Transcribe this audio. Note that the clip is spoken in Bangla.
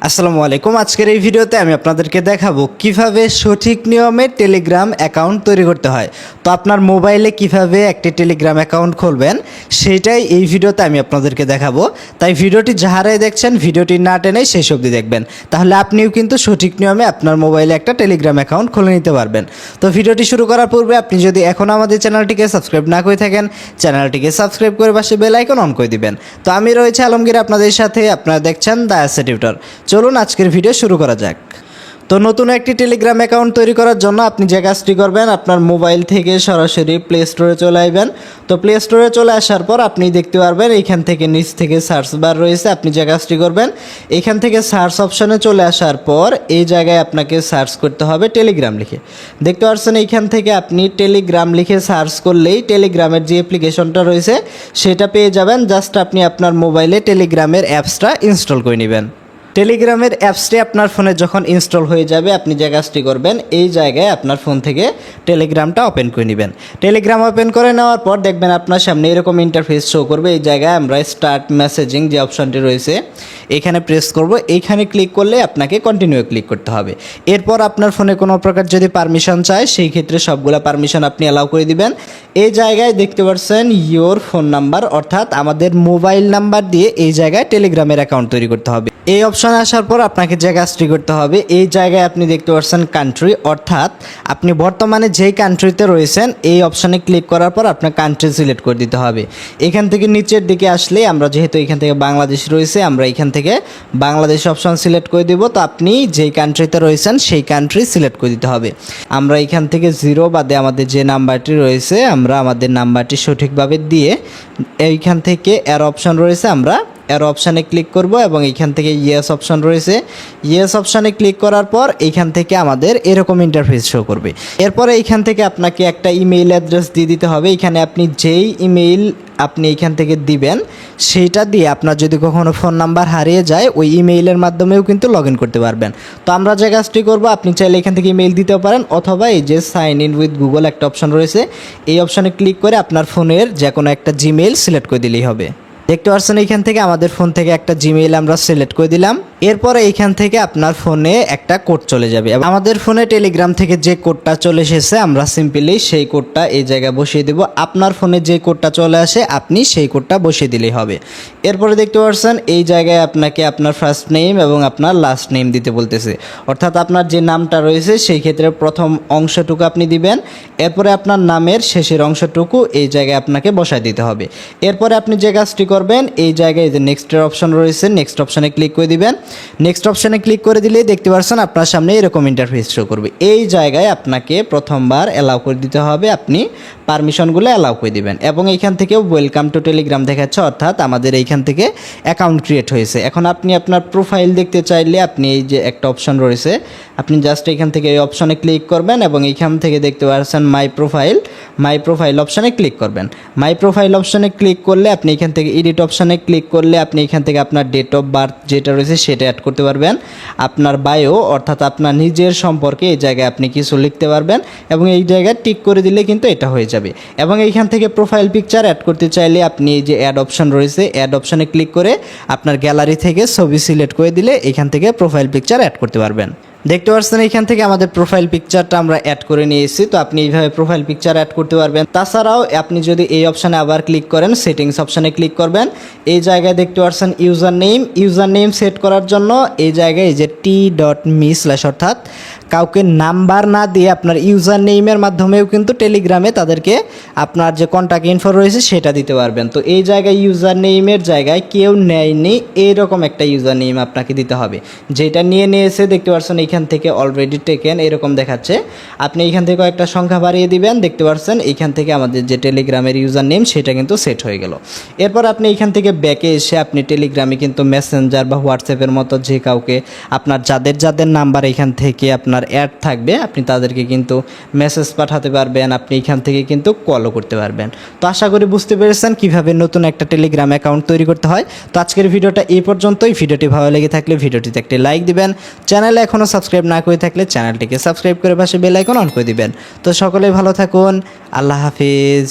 আসসালামু আলাইকুম। আজকের এই ভিডিওতে আমি আপনাদেরকে দেখাবো কিভাবে সঠিক নিয়মে টেলিগ্রাম অ্যাকাউন্ট তৈরি করতে হয়। তো আপনার মোবাইলে কিভাবে একটি টেলিগ্রাম অ্যাকাউন্ট খুলবেন সেটাই এই ভিডিওতে আমি আপনাদেরকে দেখাবো। তাই ভিডিওটি যাহারাই দেখছেন ভিডিওটি না টেনে শেষ অবধি দেখবেন, তাহলে আপনিও কিন্তু সঠিক নিয়মে আপনার মোবাইলে একটা টেলিগ্রাম অ্যাকাউন্ট খুলে নিতে পারবেন। তো ভিডিওটি শুরু করার পূর্বে আপনি যদি এখনও আমাদের চ্যানেলটিকে সাবস্ক্রাইব না করে থাকেন, চ্যানেলটিকে সাবস্ক্রাইব করে পাশে বেল আইকন অন করে দিবেন। তো আমি রয়েছে আলমগীর আপনাদের সাথে, আপনারা দেখছেন দ্য অ্যাসেট টিউটর। চলুন আজকের ভিডিও শুরু করা যাক। তো নতুন একটি টেলিগ্রাম অ্যাকাউন্ট তৈরি করার জন্য আপনি যে কাজটি করবেন, আপনার মোবাইল থেকে সরাসরি প্লে স্টোরে চলে আসবেন। তো প্লে স্টোরে চলে আসার পর আপনি দেখতে পারবেন এইখান থেকে নিচ থেকে সার্চ বার রয়েছে। আপনি যে কাজটি করবেন, এখান থেকে সার্চ অপশনে চলে আসার পর এই জায়গায় আপনাকে সার্চ করতে হবে টেলিগ্রাম লিখে। দেখতে পাচ্ছেন এইখান থেকে আপনি টেলিগ্রাম লিখে সার্চ করলেই টেলিগ্রামের যে অ্যাপ্লিকেশনটা রয়েছে সেটা পেয়ে যাবেন। জাস্ট আপনি আপনার মোবাইলে টেলিগ্রামের অ্যাপসটা ইনস্টল করে নেবেন। টেলিগ্রামের অ্যাপসটি আপনার ফোনে যখন ইনস্টল হয়ে যাবে, আপনি যে কাজটি করবেন, এই জায়গায় আপনার ফোন থেকে টেলিগ্রামটা ওপেন করে নেবেন। টেলিগ্রাম ওপেন করে নেওয়ার পর দেখবেন আপনার সামনে এরকম ইন্টারফেস শো করবে। এই জায়গায় আমরা স্টার্ট মেসেজিং যে অপশনটি রয়েছে এখানে প্রেস করব। এইখানে ক্লিক করলে আপনাকে কন্টিনিউ ক্লিক করতে হবে। এরপর আপনার ফোনে কোনো প্রকার যদি পারমিশন চায়, সেই ক্ষেত্রে সবগুলা পারমিশন আপনি অ্যালাউ করে দিবেন। এই জায়গায় দেখতে পাচ্ছেন ইয়োর ফোন নাম্বার, অর্থাৎ আমাদের মোবাইল নাম্বার দিয়ে এই জায়গায় টেলিগ্রামের অ্যাকাউন্ট তৈরি করতে হবে। এই অপশানে আসার পর আপনাকে যে কাজটি করতে হবে, এই জায়গায় আপনি দেখতে পাচ্ছেন কান্ট্রি, অর্থাৎ আপনি বর্তমানে যেই কান্ট্রিতে রয়েছেন এই অপশানে ক্লিক করার পর আপনার কান্ট্রি সিলেক্ট করে দিতে হবে। এখান থেকে নিচের দিকে আসলে আমরা যেহেতু এখান থেকে বাংলাদেশ রয়েছে, আমরা এখান থেকে বাংলাদেশ অপশান সিলেক্ট করে দিব। তো আপনি যেই কান্ট্রিতে রয়েছেন সেই কান্ট্রি সিলেক্ট করে দিতে হবে। আমরা এখান থেকে 0 বাদে আমাদের যে নাম্বারটি রয়েছে আমরা আমাদের নাম্বারটি সঠিকভাবে দিয়ে এইখান থেকে এর অপশান রয়েছে, আমরা এর অপশানে ক্লিক করব এবং এইখান থেকে ইয়েস অপশান রয়েছে, ইয়েস অপশানে ক্লিক করার পর এইখান থেকে আমাদের এরকম ইন্টারফেস শো করবে। এরপরে এইখান থেকে আপনাকে একটা ইমেইল অ্যাড্রেস দিয়ে দিতে হবে। এখানে আপনি যেই ইমেইল আপনি এইখান থেকে দিবেন সেইটা দিয়ে আপনার যদি কখনো ফোন নাম্বার হারিয়ে যায় ওই ইমেইলের মাধ্যমেও কিন্তু লগ ইন করতে পারবেন। তো আমরা যে কাজটি করবো, আপনি চাইলে এখান থেকে ইমেইল দিতেও পারেন, অথবা এই যে সাইন ইন উইথ গুগল একটা অপশান রয়েছে এই অপশানে ক্লিক করে আপনার ফোনের যে কোনো একটা জিমেইল সিলেক্ট করে দিলেই হবে। দেখতে পাচ্ছেন এইখান থেকে আমাদের ফোন থেকে একটা জিমেইল আমরা সিলেক্ট করে দিলাম। এরপরে এইখান থেকে আপনার ফোনে একটা কোড চলে যাবে। আমাদের ফোনে টেলিগ্রাম থেকে যে কোডটা চলে এসেছে আমরা সিম্পলি সেই কোডটা এই জায়গায় বসিয়ে দেব। আপনার ফোনে যে কোডটা চলে আসে আপনি সেই কোডটা বসিয়ে দিলেই হবে। এরপরে দেখতে পাচ্ছেন এই জায়গায় আপনাকে আপনার ফার্স্ট নেম এবং আপনার লাস্ট নেম দিতে বলতেছে, অর্থাৎ আপনার যে নামটা রয়েছে সেই ক্ষেত্রে প্রথম অংশটুকু আপনি দিবেন। এরপরে আপনার নামের শেষের অংশটুকু এই জায়গায় আপনাকে বসায় দিতে হবে। এরপরে আপনি যে কাজটি করবেন, এই জায়গায় যে নেক্সটের অপশন রয়েছে নেক্সট অপশানে ক্লিক করে দিবেন। নেক্সট অপশানে ক্লিক করে দিলেই দেখতে পাচ্ছেন আপনার সামনে এরকম ইন্টারফেস শো করবে। এই জায়গায় আপনাকে প্রথমবার অ্যালাউ করে দিতে হবে, আপনি পারমিশনগুলো অ্যালাউ করে দিবেন এবং এইখান থেকে ওয়েলকাম টু টেলিগ্রাম দেখাচ্ছে, অর্থাৎ আমাদের এইখান থেকে অ্যাকাউন্ট ক্রিয়েট হয়েছে। এখন আপনি আপনার প্রোফাইল দেখতে চাইলে আপনি এই যে একটা অপশন রয়েছে আপনি জাস্ট এখান থেকে এই অপশনে ক্লিক করবেন এবং এইখান থেকে দেখতে পাচ্ছেন মাই প্রোফাইল অপশানে ক্লিক করবেন। মাই প্রোফাইল অপশানে ক্লিক করলে আপনি এখান থেকে এডিট অপশানে ক্লিক করলে আপনি এখান থেকে আপনার ডেট অফ বার্থ যেটা রয়েছে সেটা অ্যাড করতে পারবেন। আপনার বায়ো, অর্থাৎ আপনার নিজের সম্পর্কে এই জায়গায় আপনি কিছু লিখতে পারবেন এবং এই জায়গায় টিক করে দিলে কিন্তু এটা হয়ে যাবে। এবং এইখান থেকে প্রোফাইল পিকচার অ্যাড করতে চাইলে আপনি এই যে অ্যাড অপশান রয়েছে অ্যাড অপশানে ক্লিক করে আপনার গ্যালারি থেকে ছবি সিলেক্ট করে দিলে এখান থেকে প্রোফাইল পিকচার অ্যাড করতে পারবেন। দেখতে পাচ্ছেন এখান থেকে আমাদের প্রোফাইল পিকচারটা আমরা অ্যাড করে নিয়েছি। তো আপনি এইভাবে প্রোফাইল পিকচার অ্যাড করতে পারবেন। তাছাড়াও আপনি যদি এই অপশানে আবার ক্লিক করেন, সেটিংস অপশানে ক্লিক করবেন, এই জায়গায় দেখতে পাচ্ছেন ইউজার নেম সেট করার জন্য এই জায়গায় এই যে t.me/ অর্থাৎ কাউকে নাম্বার না দিয়ে আপনার ইউজার নেইমের মাধ্যমেও কিন্তু টেলিগ্রামে তাদেরকে আপনার যে কন্ট্যাক্ট ইনফো রয়েছে সেটা দিতে পারবেন। তো এই জায়গায় ইউজার নেইমের জায়গায় কেউ নেয়নি এইরকম একটা ইউজার নেইম আপনাকে দিতে হবে, যেটা নিয়েছে দেখতে পাচ্ছেন এইখান থেকে অলরেডি টেকেন এরকম দেখাচ্ছে। আপনি এইখান থেকে একটা সংখ্যা বাড়িয়ে দিবেন, দেখতে পাচ্ছেন এইখান থেকে আমাদের যে টেলিগ্রামের ইউজার নেম সেটা কিন্তু সেট হয়ে গেল। এরপর আপনি এইখান থেকে ব্যাকে এসে আপনি টেলিগ্রামে কিন্তু মেসেঞ্জার বা হোয়াটসঅ্যাপের মতো যে কাউকে আপনার যাদের নাম্বার এখান থেকে আপনার অ্যাড থাকবে আপনি তাদেরকে কিন্তু মেসেজ পাঠাতে পারবেন, আপনি এখান থেকে কিন্তু কলও করতে পারবেন। তো আশা করি বুঝতে পেরেছেন কিভাবে নতুন একটা টেলিগ্রাম অ্যাকাউন্ট তৈরি করতে হয়। তো আজকের ভিডিওটা এই পর্যন্তই। ভিডিওটি ভালো লেগে থাকলে ভিডিওটিতে একটি লাইক দিবেন, চ্যানেলে এখনও সাবস্ক্রাইব না করে থাকলে চ্যানেলটিকে সাবস্ক্রাইব করে পাশে বেল আইকন অন করে দিবেন। তো সকলেই ভালো থাকুন, আল্লাহ হাফিজ।